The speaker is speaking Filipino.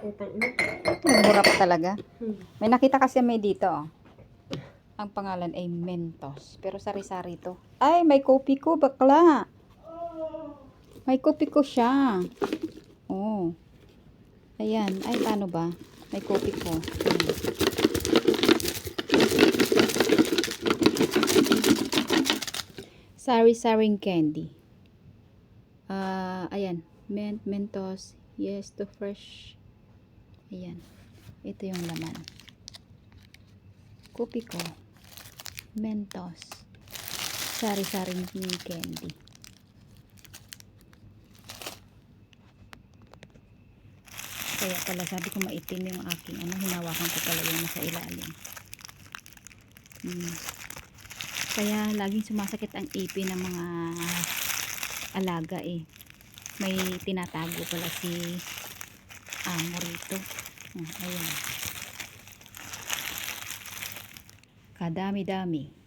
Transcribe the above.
Mura pa talaga. May nakita kasi may dito. Oh. Ang pangalan ay Mentos. Pero sari-sari to. Ay, may kopi ko, bakla. May kopi ko siya. Oh. Ayan. Ay, paano ba? May kopi ko. Sari-saring candy. Ayan. Mentos. Yes, to fresh. Ayan. Ito yung laman. Kopi ko. Mentos. Sari-saring candy. Kaya pala sabi ko maitim yung aking hinawakan ko pala yung nasa ilalim. Kaya laging sumasakit ang ipin ng mga alaga eh. May tinatago pala si amo rito. Ayan. Kadami-dami.